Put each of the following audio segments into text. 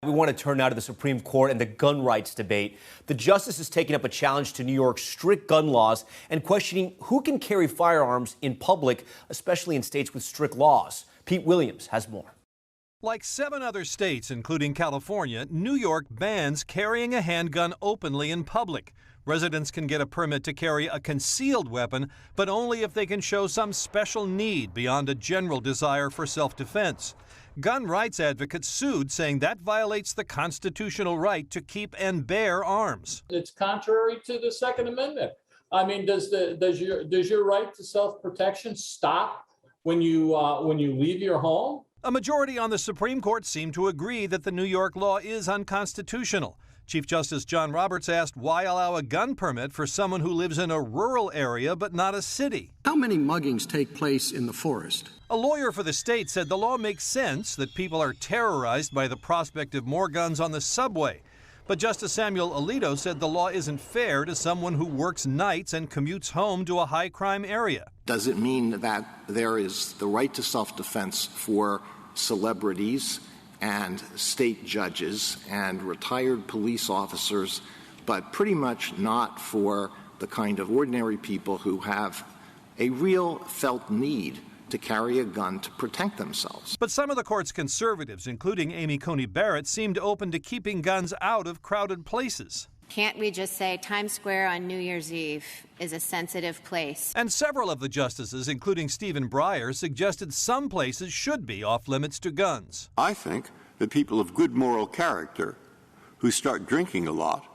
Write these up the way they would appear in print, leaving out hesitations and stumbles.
We want to turn now to the Supreme Court and the gun rights debate. The justice is taking up a challenge to New York's strict gun laws and questioning who can carry firearms in public, especially in states with strict laws. Pete Williams has more. Like 7 other states, including California, New York bans carrying a handgun openly in public. Residents can get a permit to carry a concealed weapon, but only if they can show some special need beyond a general desire for self-defense. Gun rights advocates sued, saying that violates the constitutional right to keep and bear arms. It's contrary to the Second Amendment. I mean, does your right to self-protection stop when you leave your home? A majority on the Supreme Court seemed to agree that the New York law is unconstitutional. Chief Justice John Roberts asked, why allow a gun permit for someone who lives in a rural area but not a city? How many muggings take place in the forest? A lawyer for the state said the law makes sense, that people are terrorized by the prospect of more guns on the subway. But Justice Samuel Alito said the law isn't fair to someone who works nights and commutes home to a high-crime area. Does it mean that there is the right to self-defense for celebrities and state judges and retired police officers, but pretty much not for the kind of ordinary people who have a real felt need to carry a gun to protect themselves? But some of the court's conservatives, including Amy Coney Barrett, seemed open to keeping guns out of crowded places. Can't we just say Times Square on New Year's Eve is a sensitive place? And several of the justices, including Stephen Breyer, suggested some places should be off limits to guns. I think that people of good moral character who start drinking a lot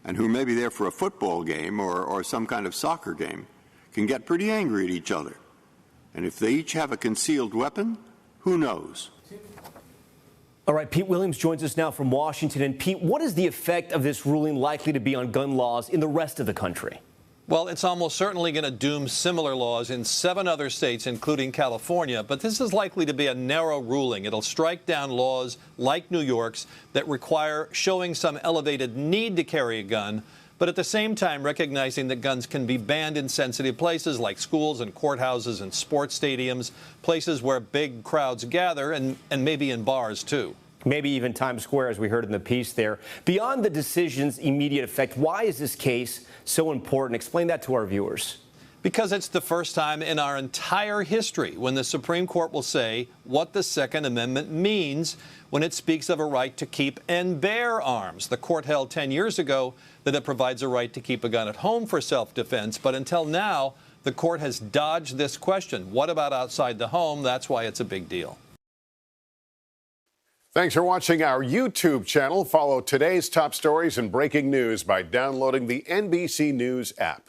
and who may be there for a football game or some kind of soccer game can get pretty angry at each other. And if they each have a concealed weapon, who knows? All right, Pete Williams joins us now from Washington. And Pete, what is the effect of this ruling likely to be on gun laws in the rest of the country? Well, it's almost certainly going to doom similar laws in 7 other states, including California. But this is likely to be a narrow ruling. It'll strike down laws like New York's that require showing some elevated need to carry a gun, but at the same time recognizing that guns can be banned in sensitive places like schools and courthouses and sports stadiums, places where big crowds gather, and maybe in bars, too. Maybe even Times Square, as we heard in the piece there. Beyond the decision's immediate effect, why is this case so important? Explain that to our viewers. Because it's the first time in our entire history when the Supreme Court will say what the Second Amendment means when it speaks of a right to keep and bear arms. The court held 10 years ago that it provides a right to keep a gun at home for self-defense, but until now, the court has dodged this question. What about outside the home? That's why it's a big deal. Thanks for watching our YouTube channel. Follow today's top stories and breaking news by downloading the NBC News app.